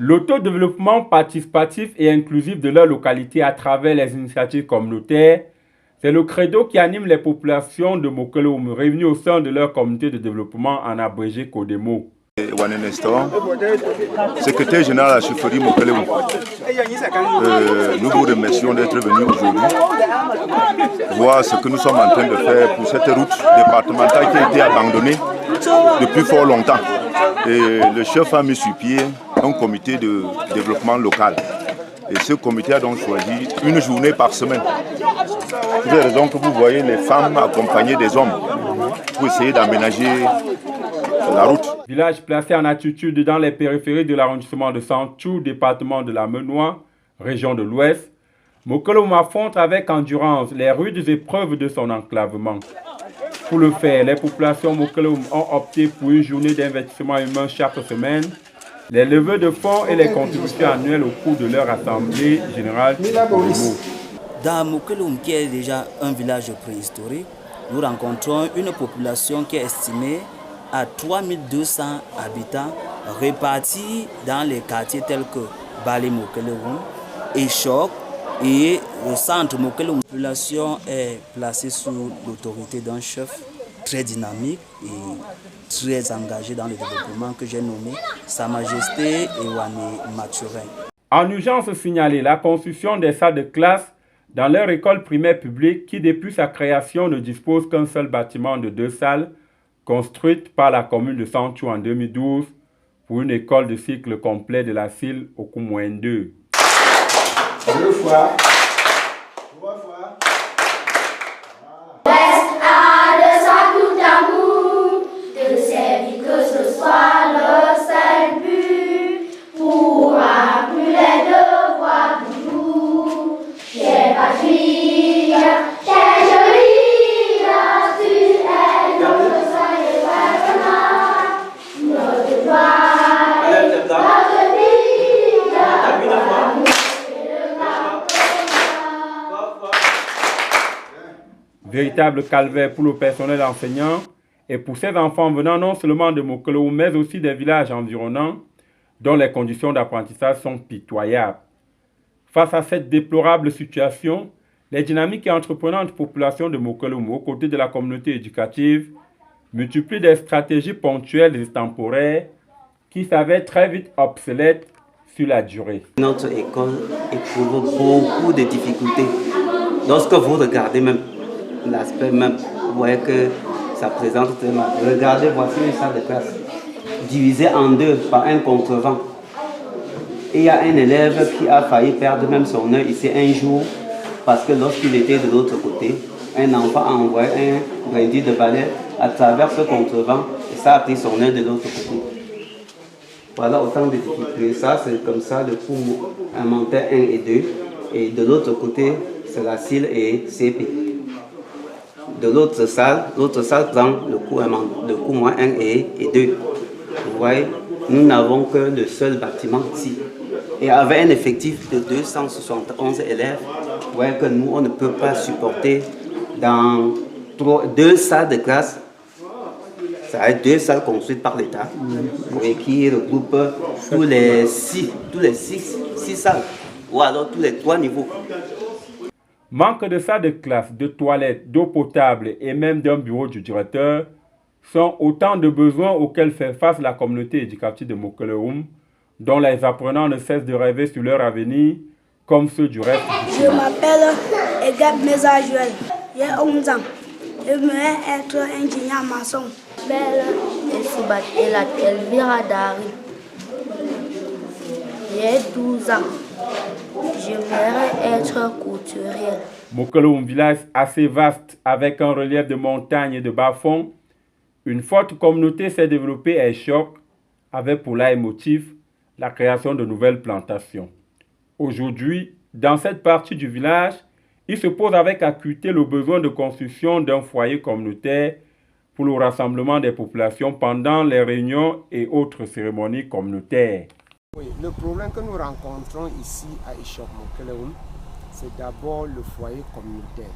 L'autodéveloppement participatif et inclusif de leur localité à travers les initiatives communautaires, c'est le credo qui anime les populations de Mokele-Oum réunies au sein de leur communauté de développement en abrégé CODEMO. Wane Nestor, secrétaire général à la chefferie Mokele-Oum. Nous vous remercions d'être venus aujourd'hui voir ce que nous sommes en train de faire pour cette route départementale qui a été abandonnée depuis fort longtemps. Et le chef a mis sur pied un comité de développement local. Et ce comité a donc choisi une journée par semaine. Pour les raisons que vous voyez, les femmes accompagnées des hommes pour essayer d'aménager la route. Village placé en altitude dans les périphéries de l'arrondissement de Santhiou, département de la Menoie, région de l'Ouest, Mokele-Oum affronte avec endurance les rudes épreuves de son enclavement. Pour le faire, les populations Mokele-Oum ont opté pour une journée d'investissement humain chaque semaine, les levées de fonds et les contributions annuelles au cours de leur assemblée générale. Dans Mokele-Oum, qui est déjà un village préhistorique, nous rencontrons une population qui est estimée à 3200 habitants répartis dans les quartiers tels que Balé Mokele-Oum, Échok et le centre Mokele-Oum. La population est placée sous l'autorité d'un chef très dynamique et très engagé dans le développement que j'ai nommé Sa Majesté Ewane Mathurin. En urgence signalée, la construction des salles de classe dans leur école primaire publique qui depuis sa création ne dispose qu'un seul bâtiment de 2 salles, construite par la commune de Santhiou en 2012 pour une école de cycle complet de la CIL au coût moins 2. 2 fois. 3 fois. Véritable calvaire pour le personnel enseignant et pour ces enfants venant non seulement de Mokele-Oum, mais aussi des villages environnants dont les conditions d'apprentissage sont pitoyables. Face à cette déplorable situation, les dynamiques et entreprenantes populations de Mokele-Oum, aux côtés de la communauté éducative, multiplient des stratégies ponctuelles et temporaires qui s'avèrent très vite obsolètes sur la durée. Notre école éprouve beaucoup de difficultés. Lorsque vous regardez même l'aspect même, vous voyez que ça présente très mal. Regardez, voici une salle de classe divisée en 2 par un contrevent. Et il y a un élève qui a failli perdre même son œil ici un jour parce que lorsqu'il était de l'autre côté, un enfant a envoyé un brindille de balai à travers ce contrevent et ça a pris son œil de l'autre côté. Voilà autant de difficultés. Ça, c'est comme ça le cours inventaire 1 et 2. Et de l'autre côté, c'est la CIL et CP. De l'autre salle prend le cours moins 1 et 2. Vous voyez, nous n'avons que le seul bâtiment ici. Et avec un effectif de 271 élèves, vous voyez que nous, on ne peut pas supporter dans 2 salles de classe. Ça va être 2 salles construites par l'État et qui regroupent tous les 6 salles, ou alors tous les 3 niveaux. Manque de salles de classe, de toilettes, d'eau potable et même d'un bureau du directeur sont autant de besoins auxquels fait face la communauté éducative de Mokele-Oum, dont les apprenants ne cessent de rêver sur leur avenir, comme ceux du reste du Je m'appelle Egab Mezajuel, j'ai 11 ans. J'aimerais être ingénieur maçon. Belle Elvira Dari. J'ai 12 ans. J'aimerais être couturière. Mokele-Oum, village assez vaste avec un relief de montagnes et de bas-fonds, une forte communauté s'est développée à Échok avec pour leitmotiv la création de nouvelles plantations. Aujourd'hui, dans cette partie du village, il se pose avec acuité le besoin de construction d'un foyer communautaire pour le rassemblement des populations pendant les réunions et autres cérémonies communautaires. Oui, le problème que nous rencontrons ici à Échok Mokele-Oum, c'est d'abord le foyer communautaire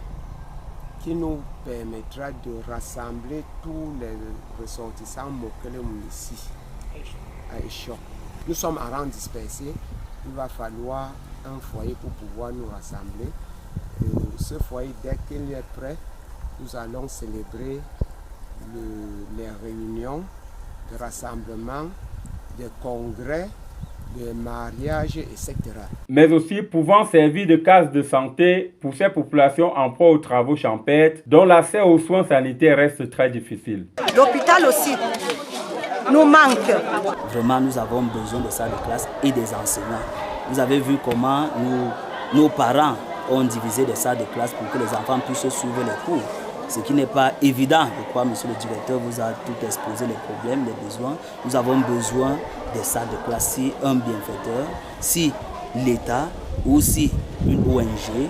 qui nous permettra de rassembler tous les ressortissants Mokele-Oum ici à Échok. nous sommes à rang dispersé. Il va falloir un foyer pour pouvoir nous rassembler. Ce foyer, dès qu'il est prêt, nous allons célébrer les réunions de rassemblement, des congrès, des mariages, etc. Mais aussi pouvant servir de case de santé pour ces populations en proie aux travaux champêtres dont l'accès aux soins sanitaires reste très difficile. L'hôpital aussi nous manque. Vraiment, nous avons besoin de salles de classe et des enseignants. Vous avez vu comment nos parents ont divisé des salles de classe pour que les enfants puissent suivre les cours. Ce qui n'est pas évident. Je crois, monsieur le directeur, vous a tout exposé, les problèmes, les besoins. Nous avons besoin des salles de classe. Si un bienfaiteur, si l'État ou si une ONG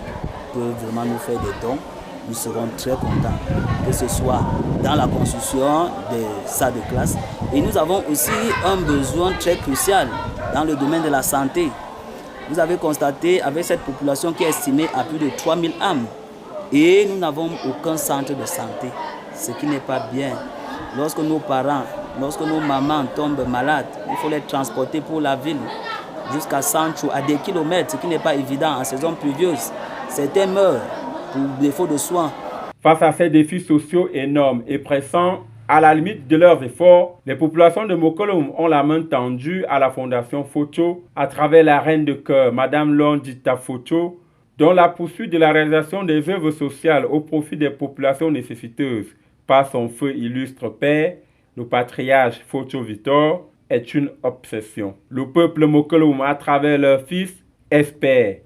peut vraiment nous faire des dons, nous serons très contents. Que ce soit dans la construction des salles de classe. Et nous avons aussi un besoin très crucial dans le domaine de la santé. Vous avez constaté, avec cette population qui est estimée à plus de 3000 âmes, et nous n'avons aucun centre de santé, ce qui n'est pas bien. Lorsque nos parents, lorsque nos mamans tombent malades, il faut les transporter pour la ville jusqu'à 100 à des kilomètres, ce qui n'est pas évident en saison pluvieuse. Certains meurent pour défaut de soins. Face à ces défis sociaux énormes et pressants, à la limite de leurs efforts, les populations de Mokolom ont la main tendue à la Fondation Focho à travers la reine de cœur, Madame Londita Focho, dont la poursuite de la réalisation des œuvres sociales au profit des populations nécessiteuses par son feu illustre père, le patriarche Focho Victor, est une obsession. Le peuple Mokolom, à travers leur fils, espère.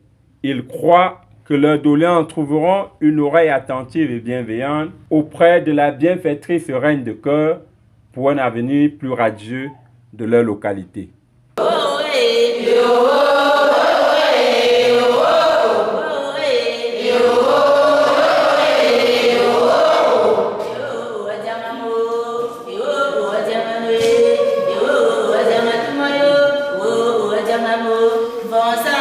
Ils croient que leurs doléances trouveront une oreille attentive et bienveillante auprès de la bienfaitrice reine de cœur pour un avenir plus radieux de leur localité. Bon sang,